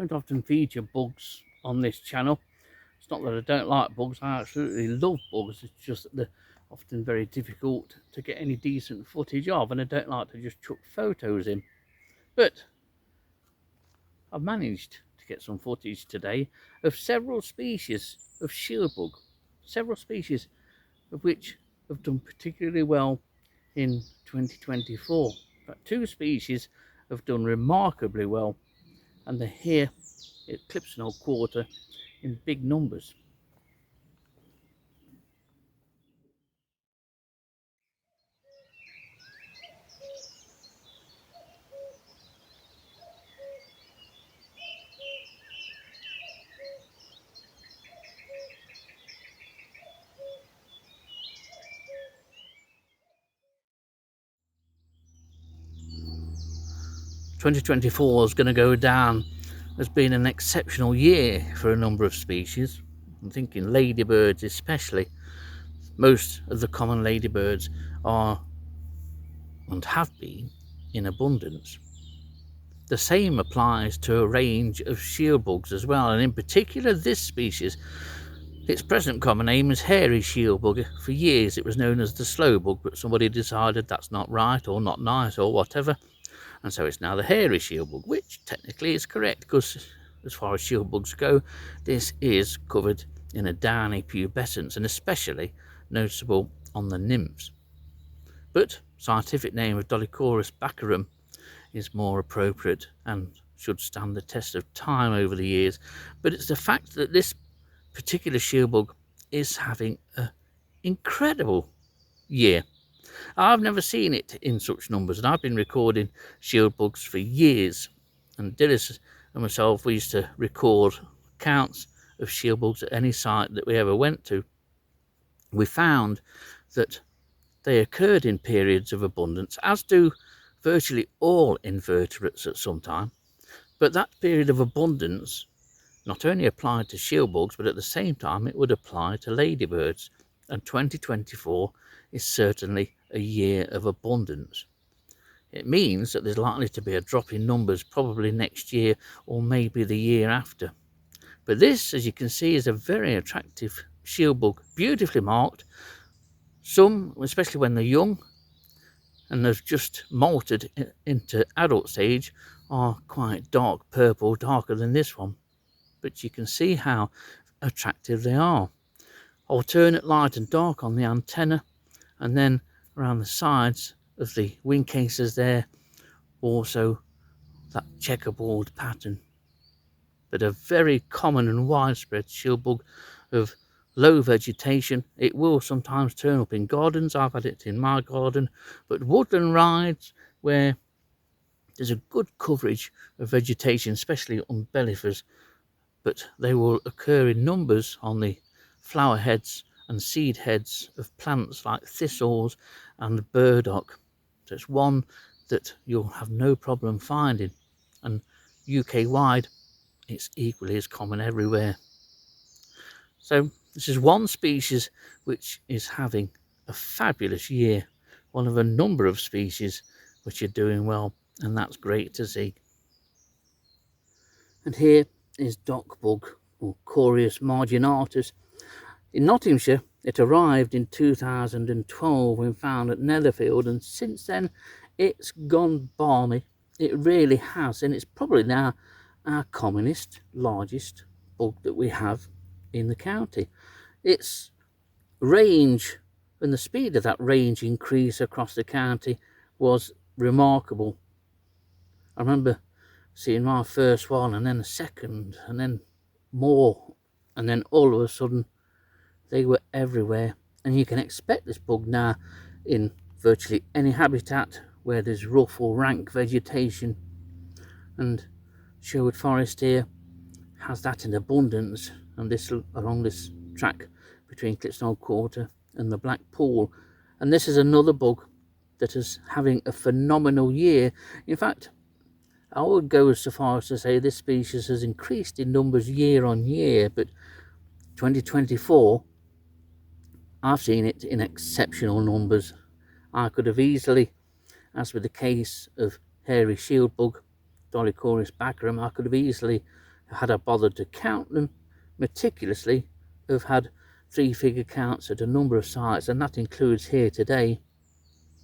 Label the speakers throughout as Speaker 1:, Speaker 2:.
Speaker 1: don't often feature bugs on this channel. It's not that I don't like bugs, I absolutely love bugs. It's just that they're often very difficult to get any decent footage of, and I don't like to just chuck photos in. But I've managed to get some footage today of several species of shieldbug, several species of which have done particularly well in 2024. But two species have done remarkably well, and they're here at Clipsnell Quarter in big numbers. "2024 is going to go down as being an exceptional year for a number of species. I'm thinking ladybirds especially. Most of the common ladybirds are and have been in abundance. The same applies to a range of shieldbugs as well, and in particular this species. Its present common name is hairy shieldbug. For years it was known as the slowbug, but somebody decided that's not right or not nice or whatever, and so it's now the hairy shieldbug, which technically is correct because as far as shieldbugs go, this is covered in a downy pubescence and especially noticeable on the nymphs. But scientific name of Dolichorus baccharum is more appropriate and should stand the test of time over the years. But it's the fact that this particular shieldbug is having an incredible year. I've never seen it in such numbers, and I've been recording shieldbugs for years. And Dillis and myself, we used to record counts of shieldbugs at any site that we ever went to. We found that they occurred in periods of abundance, as do virtually all invertebrates at some time. But that period of abundance not only applied to shieldbugs, but at the same time it would apply to ladybirds. And 2024 is certainly a year of abundance. It means that there's likely to be a drop in numbers probably next year or maybe the year after. But this, as you can see, is a very attractive shieldbug, beautifully marked. Some, especially when they're young and they've just molted into adult stage, are quite dark purple, darker than this one. But you can see how attractive they are. Alternate light and dark on the antenna, and then around the sides of the wing cases there, also that checkerboard pattern. But a very common and widespread shieldbug of low vegetation. It will sometimes turn up in gardens. I've had it in my garden, but woodland rides where there's a good coverage of vegetation, especially umbellifers, but they will occur in numbers on the flower heads and seed heads of plants like thistles and burdock. So it's one that you'll have no problem finding, and UK wide it's equally as common everywhere. So this is one species which is having a fabulous year, one of a number of species which are doing well, and that's great to see. And here is dockbug, or Corius marginatus. In Nottinghamshire, it arrived in 2012 when found at Netherfield, and since then it's gone balmy. It really has, and it's probably now our commonest, largest bug that we have in the county. Its range and the speed of that range increase across the county was remarkable. I remember seeing my first one, and then a second, and then more, and then all of a sudden they were everywhere. And you can expect this bug now in virtually any habitat where there's rough or rank vegetation, and Sherwood Forest here has that in abundance, and this along this track between Clipsnell Quarter and the Black Pool. And this is another bug that is having a phenomenal year. In fact, I would go so far as to say this species has increased in numbers year on year, but 2024 I've seen it in exceptional numbers. I could have easily, as with the case of hairy shieldbug, Dolichorus baccharum, I could have easily had I bothered to count them meticulously, have had 3-figure counts at a number of sites, and that includes here today.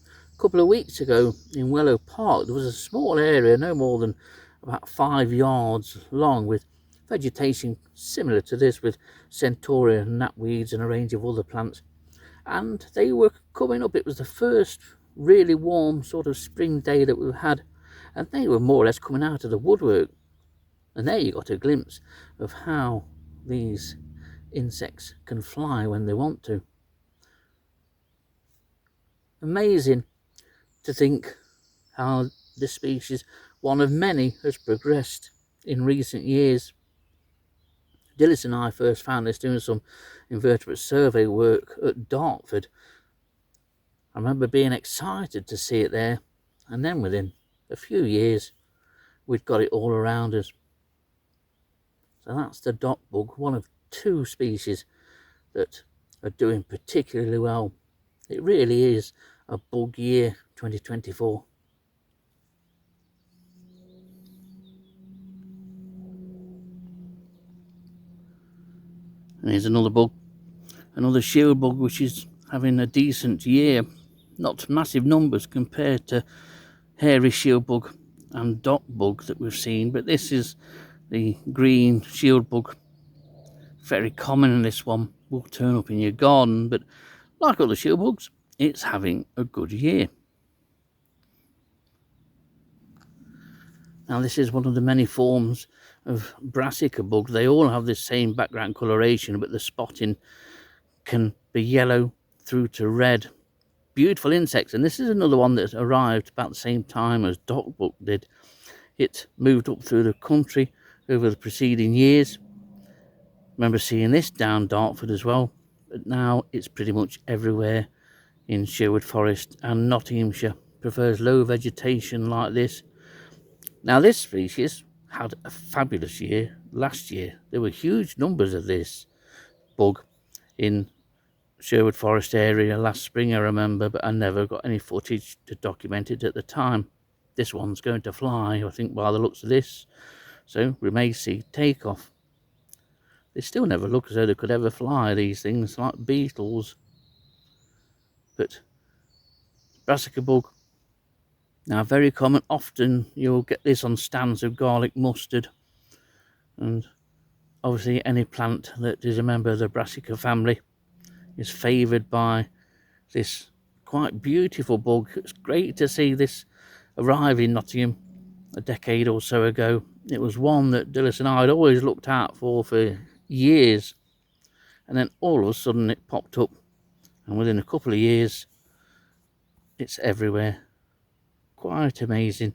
Speaker 1: A couple of weeks ago in Wellow Park, there was a small area no more than about 5 yards long with vegetation similar to this, with centaurea and knapweeds and a range of other plants, and they were coming up. It was the first really warm sort of spring day that we've had, and they were more or less coming out of the woodwork. And there you got a glimpse of how these insects can fly when they want to. Amazing to think how this species, one of many, has progressed in recent years. Dillis and I first found this doing some invertebrate survey work at Dartford. I remember being excited to see it there, and then within a few years we'd got it all around us. So that's the dock bug, one of 2 species that are doing particularly well. It really is a bug year 2024. And here's another bug, another shieldbug, which is having a decent year. Not massive numbers compared to hairy shieldbug and dock bug that we've seen, but this is the green shieldbug. Very common, in this one will turn up in your garden, but like other shieldbugs, it's having a good year. Now this is one of the many forms of brassica bug. They all have this same background coloration, but the spotting can be yellow through to red. Beautiful insects, and this is another one that arrived about the same time as dock bug did. It moved up through the country over the preceding years. Remember seeing this down Dartford as well, but now it's pretty much everywhere in Sherwood Forest and Nottinghamshire. Prefers low vegetation like this. Now this species had a fabulous year last year. There were huge numbers of this bug in Sherwood Forest area last spring, I remember, but I never got any footage to document it at the time. This one's going to fly, I think, by the looks of this, so we may see takeoff. They still never look as though they could ever fly, these things, like beetles. But brassica bug, now very common. Often you'll get this on stands of garlic mustard, and obviously any plant that is a member of the brassica family is favoured by this quite beautiful bug. It's great to see this arrive in Nottingham a decade or so ago. It was one that Dillis and I had always looked out for years, and then all of a sudden it popped up, and within a couple of years it's everywhere. Quite amazing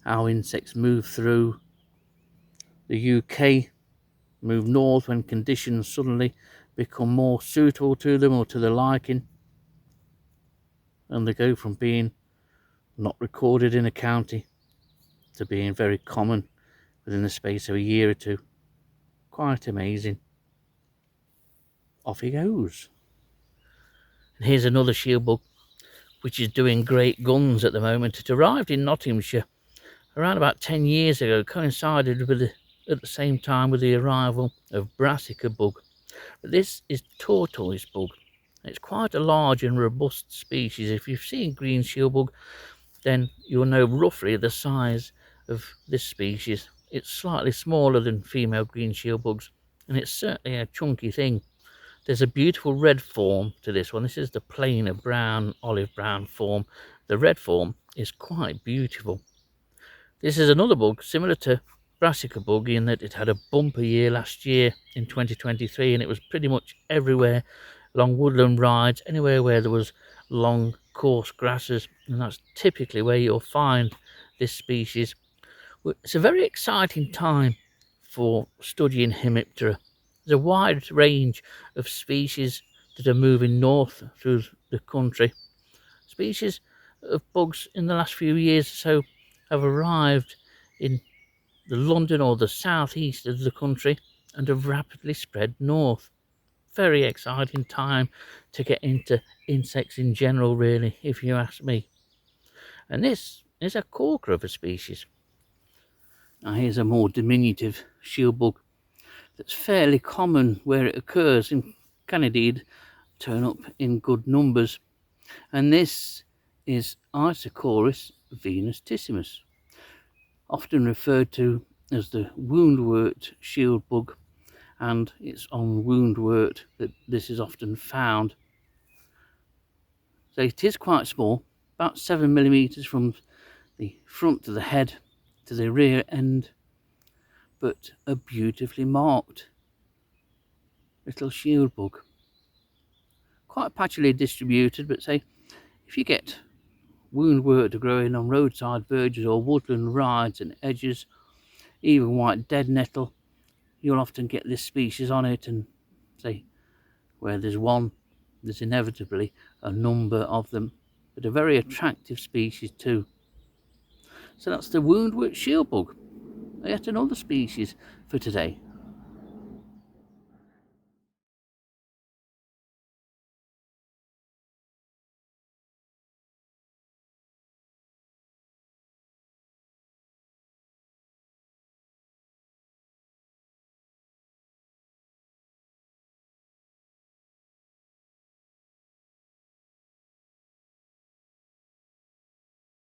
Speaker 1: how insects move through the UK, move north when conditions suddenly become more suitable to them or to their liking, and they go from being not recorded in a county to being very common within the space of a year or 2. Quite amazing. Off he goes. And here's another shieldbug which is doing great guns at the moment. It arrived in Nottinghamshire around about 10 years ago, coincided with at the same time with the arrival of brassica bug. But this is tortoise bug. It's quite a large and robust species. If you've seen green shieldbug, then you'll know roughly the size of this species. It's slightly smaller than female green shieldbugs, and it's certainly a chunky thing. There's a beautiful red form to this one. This is the plainer brown, olive brown form. The red form is quite beautiful. This is another bug similar to brassica bug in that it had a bumper year last year in 2023, and it was pretty much everywhere along woodland rides, anywhere where there was long coarse grasses, and that's typically where you'll find this species. It's a very exciting time for studying Hemiptera. There's a wide range of species that are moving north through the country. Species of bugs in the last few years or so have arrived in the London or the southeast of the country and have rapidly spread north. Very exciting time to get into insects in general, really, if you ask me. And this is a corker of a species. Now here's a more diminutive shieldbug that's fairly common where it occurs and can indeed turn up in good numbers. And this is Isochorus venustissimus, often referred to as the woundwort shieldbug, and it's on woundwort that this is often found. So it is quite small, about 7 millimeters from the front of the head to the rear end, but a beautifully marked little shieldbug. Quite patchily distributed, but say if you get woundwort growing on roadside verges or woodland rides and edges, even white dead nettle, you'll often get this species on it, and say where there's one, there's inevitably a number of them, but a very attractive species too. So that's the woundwort shieldbug, yet another species for today.